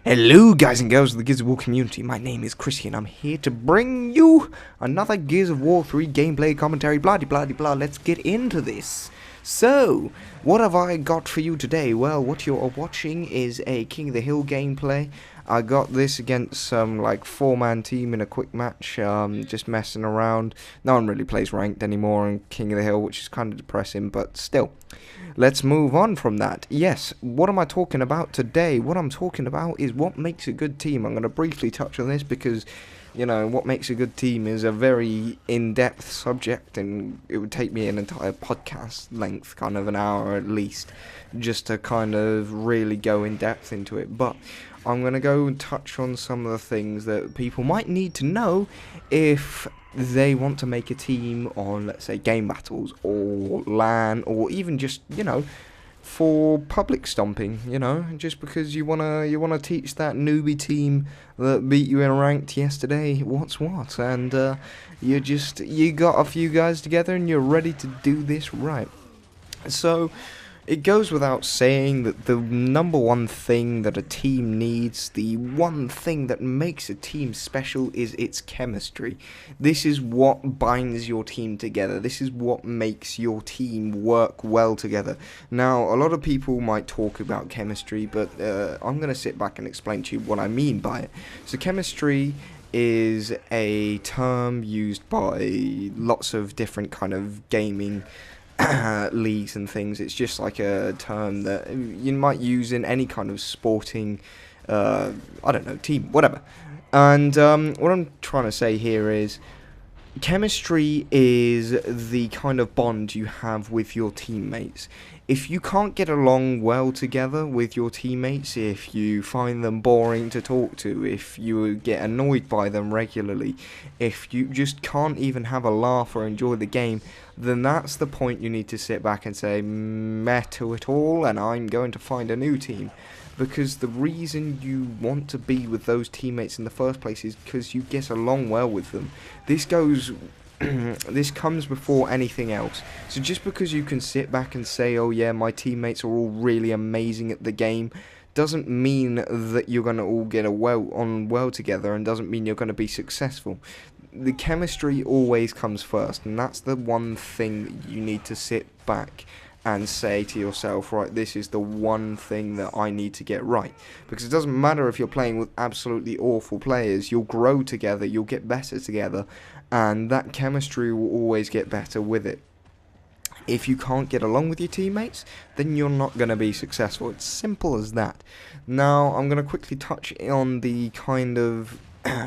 Hello guys and girls of the Gears of War community, my name is Chrissy and I'm here to bring you another Gears of War 3 gameplay commentary, blah de blah de blah. Let's get into this. So, what have I got for you today? Well, what you're watching is a King of the Hill gameplay. I got this against some like 4-man team in a quick match, just messing around. No one really plays ranked anymore in King of the Hill, which is kind of depressing, but still. Let's move on from that. Yes, what am I talking about today? What I'm talking about is what makes a good team. I'm going to briefly touch on this because, you know, what makes a good team is a very in-depth subject, and it would take me an entire podcast length, kind of an hour at least, just to kind of really go in-depth into it. But I'm going to go and touch on some of the things that people might need to know if they want to make a team on, let's say, game battles or LAN, or even just, you know, for public stomping, you know, just because you wanna teach that newbie team that beat you in ranked yesterday what's what, and you got a few guys together and you're ready to do this right. So it goes without saying that the number one thing that a team needs, the one thing that makes a team special, is its chemistry. This is what binds your team together. This is what makes your team work well together. Now, a lot of people might talk about chemistry, but I'm going to sit back and explain to you what I mean by it. So chemistry is a term used by lots of different kind of gaming leagues and things. It's just like a term that you might use in any kind of sporting, I don't know, team, whatever. And what I'm trying to say here is chemistry is the kind of bond you have with your teammates. If you can't get along well together with your teammates, if you find them boring to talk to, if you get annoyed by them regularly, if you just can't even have a laugh or enjoy the game, then that's the point you need to sit back and say, meh to it all, and I'm going to find a new team. Because the reason you want to be with those teammates in the first place is because you get along well with them. This comes before anything else. So just because you can sit back and say, oh yeah, my teammates are all really amazing at the game, doesn't mean that you're going to all get on well together, and doesn't mean you're going to be successful. The chemistry always comes first, and that's the one thing that you need to sit back and say to yourself, right, this is the one thing that I need to get right. Because it doesn't matter if you're playing with absolutely awful players, you'll grow together, you'll get better together, and that chemistry will always get better with it. If you can't get along with your teammates, then you're not going to be successful. It's simple as that. Now, I'm going to quickly touch on the kind of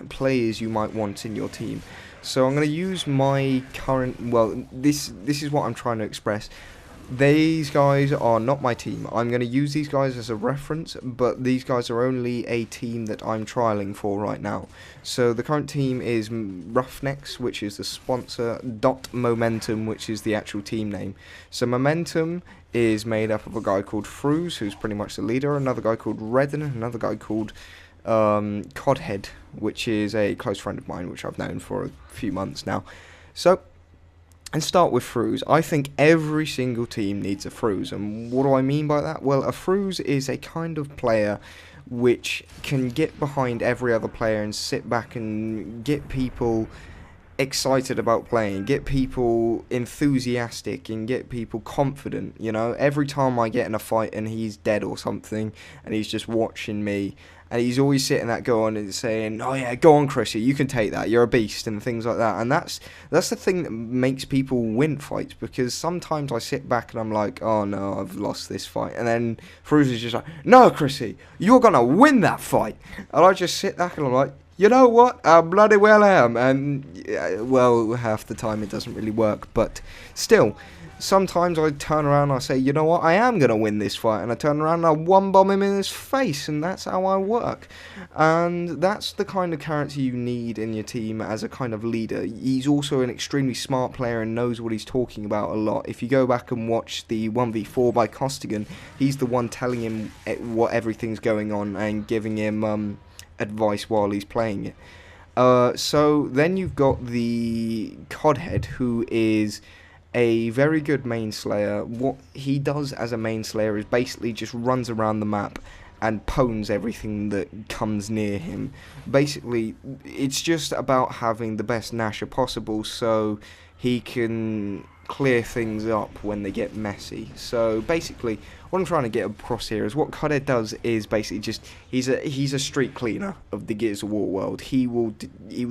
players you might want in your team. So I'm going to use my current, well, this is what I'm trying to express. These guys are not my team. I'm going to use these guys as a reference, but these guys are only a team that I'm trialing for right now. So the current team is Roughnecks, which is the sponsor, Momentum, which is the actual team name. So Momentum is made up of a guy called Fruz, who's pretty much the leader, another guy called Redden, another guy called Codhead, which is a close friend of mine, which I've known for a few months now. So, and start with Fruz. I think every single team needs a Fruz, and what do I mean by that? Well, a Fruz is a kind of player which can get behind every other player and sit back and get people excited about playing, get people enthusiastic, and get people confident. You know, every time I get in a fight and he's dead or something, and he's just watching me, and he's always sitting that go on and saying, oh yeah, go on Chrissy, you can take that, you're a beast, and things like that. And that's the thing that makes people win fights, because sometimes I sit back and I'm like, oh no, I've lost this fight, and then Fruz is just like, no Chrissy, you're gonna win that fight. And I just sit back and I'm like, you know what, I bloody well am. And well, half the time it doesn't really work, but still, sometimes I turn around and I say, you know what, I am going to win this fight, and I turn around and I one-bomb him in his face, and that's how I work. And that's the kind of character you need in your team as a kind of leader. He's also an extremely smart player and knows what he's talking about a lot. If you go back and watch the 1v4 by Costigan, he's the one telling him what everything's going on and giving him advice while he's playing it. So then you've got the Codhead, who is a very good main slayer. What he does as a main slayer is basically just runs around the map and pwns everything that comes near him. Basically, it's just about having the best Nashor possible so he can clear things up when they get messy. So basically, what I'm trying to get across here is what Khaled does is basically just he's a street cleaner of the Gears of War world. He will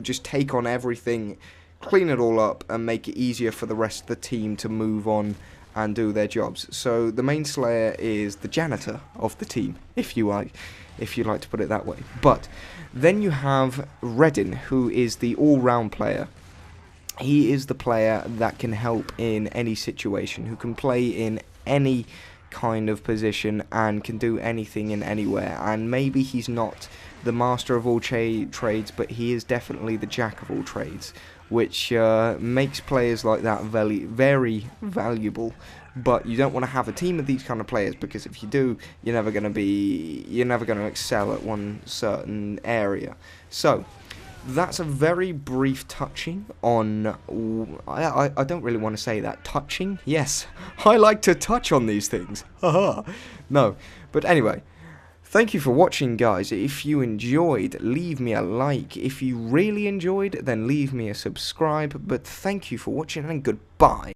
just take on everything, clean it all up, and make it easier for the rest of the team to move on and do their jobs. So the main Slayer is the janitor of the team, if you like to put it that way. But then you have Redin, who is the all-round player. He is the player that can help in any situation, who can play in any kind of position and can do anything in anywhere. And maybe he's not the master of all trades, but he is definitely the jack of all trades, which makes players like that very, very valuable. But you don't want to have a team of these kind of players, because if you do, you're never going to excel at one certain area. So that's a very brief touching on... I don't really want to say that. Touching? Yes. I like to touch on these things. Haha. No. But anyway, thank you for watching, guys. If you enjoyed, leave me a like. If you really enjoyed, then leave me a subscribe. But thank you for watching, and goodbye.